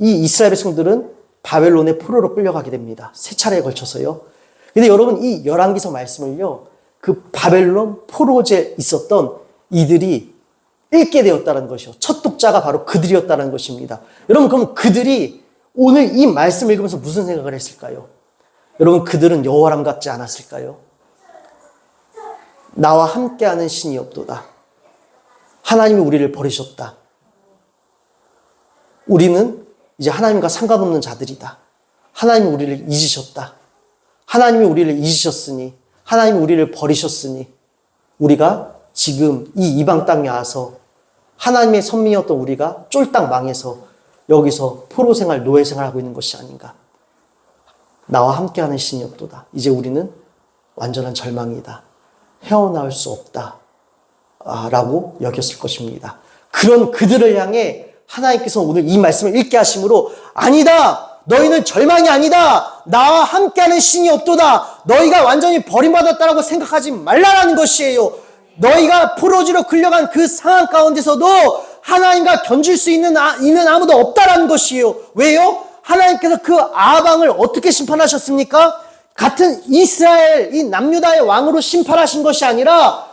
이 이스라엘 백성들은 바벨론의 포로로 끌려가게 됩니다. 세 차례에 걸쳐서요. 근데 여러분, 이 열왕기서 말씀을요, 그 바벨론 포로제에 있었던 이들이 읽게 되었다는 것이요. 첫 독자가 바로 그들이었다는 것입니다. 여러분, 그럼 그들이 오늘 이 말씀을 읽으면서 무슨 생각을 했을까요? 여러분, 그들은 여호와랑 같지 않았을까요? 나와 함께하는 신이 없도다. 하나님이 우리를 버리셨다. 우리는 이제 하나님과 상관없는 자들이다. 하나님이 우리를 잊으셨다. 하나님이 우리를 잊으셨으니, 하나님이 우리를 버리셨으니, 우리가 지금 이 이방 땅에 와서 하나님의 선민이었던 우리가 쫄딱 망해서 여기서 포로 생활, 노예 생활하고 있는 것이 아닌가. 나와 함께하는 신이 없도다. 이제 우리는 완전한 절망이다. 헤어나올 수 없다. 라고 여겼을 것입니다. 그런 그들을 향해 하나님께서 오늘 이 말씀을 읽게 하심으로, 아니다! 너희는 절망이 아니다! 나와 함께하는 신이 없도다! 너희가 완전히 버림받았다라고 생각하지 말라라는 것이에요. 너희가 포로지로 끌려간 그 상황 가운데서도 하나님과 견줄 수 있는 이는 아무도 없다라는 것이에요. 왜요? 하나님께서 그 아방을 어떻게 심판하셨습니까? 같은 이스라엘, 이 남유다의 왕으로 심판하신 것이 아니라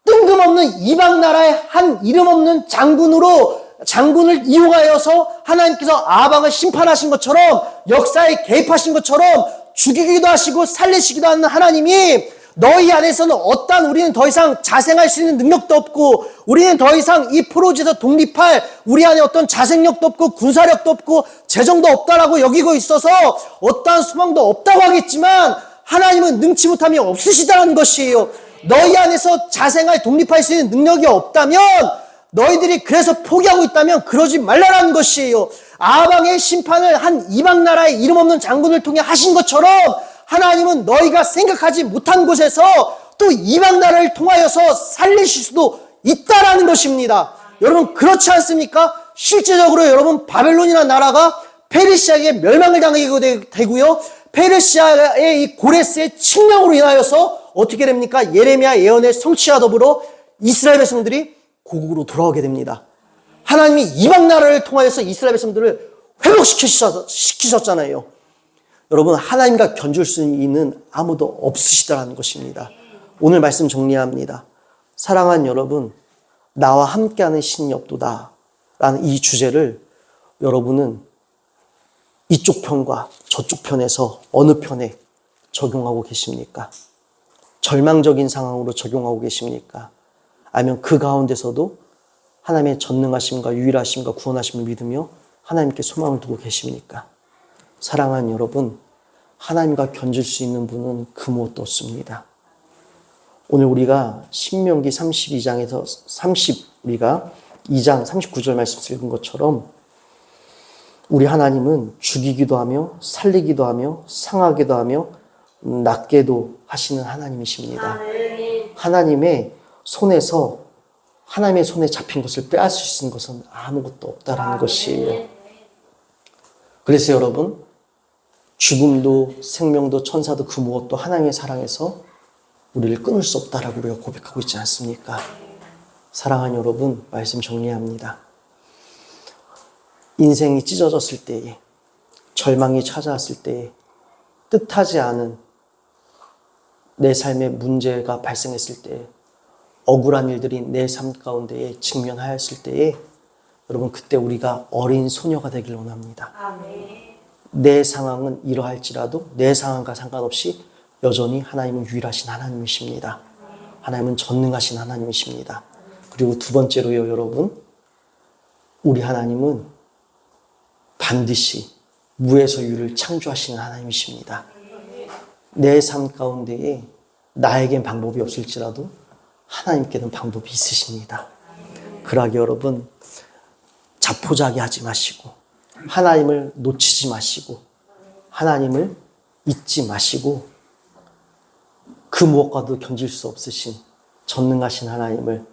뜬금없는 이방 나라의 한 이름 없는 장군을 이용하여서 하나님께서 아방을 심판하신 것처럼, 역사에 개입하신 것처럼 죽이기도 하시고 살리시기도 하는 하나님이 너희 안에서는 우리는 더 이상 자생할 수 있는 능력도 없고, 우리는 더 이상 이 포로지에서 독립할 우리 안에 어떤 자생력도 없고 군사력도 없고 재정도 없다라고 여기고 있어서 어떠한 소망도 없다고 하겠지만, 하나님은 능치 못함이 없으시다는 것이에요. 너희 안에서 자생할 독립할 수 있는 능력이 없다면, 너희들이 그래서 포기하고 있다면 그러지 말라라는 것이에요. 아방의 심판을 한 이방 나라의 이름 없는 장군을 통해 하신 것처럼 하나님은 너희가 생각하지 못한 곳에서 또 이방 나라를 통하여서 살리실 수도 있다라는 것입니다. 여러분, 그렇지 않습니까? 실제적으로 여러분, 바벨론이라는 나라가 페르시아에게 멸망을 당하게 되고요, 페르시아의 이 고레스의 칙령으로 인하여서 어떻게 됩니까? 예레미야 예언의 성취와 더불어 이스라엘 백성들이 고국으로 돌아오게 됩니다. 하나님이 이방 나라를 통하여서 이스라엘 백성들을 회복시키셨잖아요. 여러분, 하나님과 견줄 수 있는 아무도 없으시다는 것입니다. 오늘 말씀 정리합니다. 사랑하는 여러분, 나와 함께하는 신이 없도다 라는 이 주제를 여러분은 이쪽 편과 저쪽 편에서 어느 편에 적용하고 계십니까? 절망적인 상황으로 적용하고 계십니까? 아니면 그 가운데서도 하나님의 전능하심과 유일하심과 구원하심을 믿으며 하나님께 소망을 두고 계십니까? 사랑하는 여러분, 하나님과 견줄 수 있는 분은 그 무엇도 없습니다. 오늘 우리가 신명기 32장에서 우리가 2장 39절 말씀 읽은 것처럼 우리 하나님은 죽이기도 하며 살리기도 하며 상하기도 하며 낫게도 하시는 하나님이십니다. 하나님의 손에서, 하나님의 손에 잡힌 것을 빼앗을 수 있는 것은 아무것도 없다라는 것이에요. 그래서 여러분, 죽음도 생명도 천사도 그 무엇도 하나님의 사랑에서 우리를 끊을 수 없다라고 우리가 고백하고 있지 않습니까? 사랑하는 여러분, 말씀 정리합니다. 인생이 찢어졌을 때에, 절망이 찾아왔을 때에, 뜻하지 않은 내 삶의 문제가 발생했을 때에, 억울한 일들이 내 삶 가운데에 직면하였을 때에, 여러분, 그때 우리가 어린 소녀가 되길 원합니다. 내 상황은 이러할지라도 내 상황과 상관없이 여전히 하나님은 유일하신 하나님이십니다. 하나님은 전능하신 하나님이십니다. 그리고 두 번째로요, 여러분, 우리 하나님은 반드시 무에서 유를 창조하시는 하나님이십니다. 내 삶 가운데에 나에겐 방법이 없을지라도 하나님께는 방법이 있으십니다. 그러기 여러분, 자포자기 하지 마시고, 하나님을 놓치지 마시고, 하나님을 잊지 마시고, 그 무엇과도 견질 수 없으신 전능하신 하나님을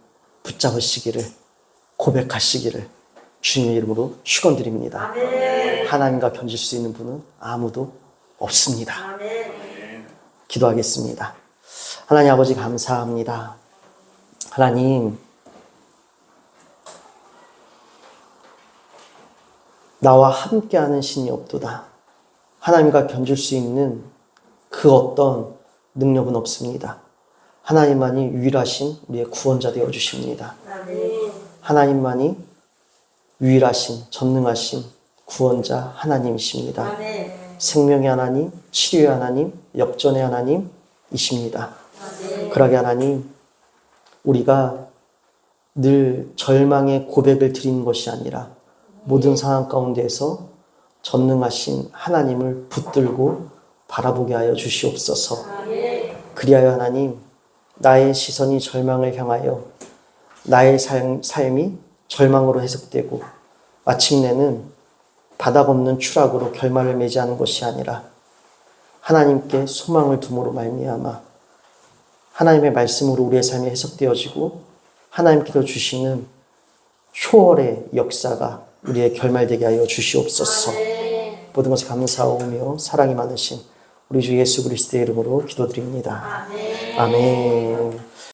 붙잡으시기를, 고백하시기를 주님의 이름으로 축원드립니다. 하나님과 견질 수 있는 분은 아무도 없습니다. 기도하겠습니다. 하나님 아버지 감사합니다. 하나님, 나와 함께하는 신이 없도다. 하나님과 견줄 수 있는 그 어떤 능력은 없습니다. 하나님만이 유일하신 우리의 구원자 되어 주십니다. 하나님만이 유일하신 전능하신 구원자 하나님이십니다. 생명의 하나님, 치료의 하나님, 역전의 하나님이십니다. 그러게 하나님, 우리가 늘 절망의 고백을 드리는 것이 아니라 모든 상황 가운데에서 전능하신 하나님을 붙들고 바라보게 하여 주시옵소서. 그리하여 하나님, 나의 시선이 절망을 향하여 나의 삶이 절망으로 해석되고 마침내는 바닥 없는 추락으로 결말을 맺이하는 것이 아니라 하나님께 소망을 둠으로 말미암아 하나님의 말씀으로 우리의 삶이 해석되어지고 하나님께서 주시는 초월의 역사가 우리의 결말되게 하여 주시옵소서. 모든 것에 감사하오며 사랑이 많으신 우리 주 예수 그리스도의 이름으로 기도드립니다. 아멘.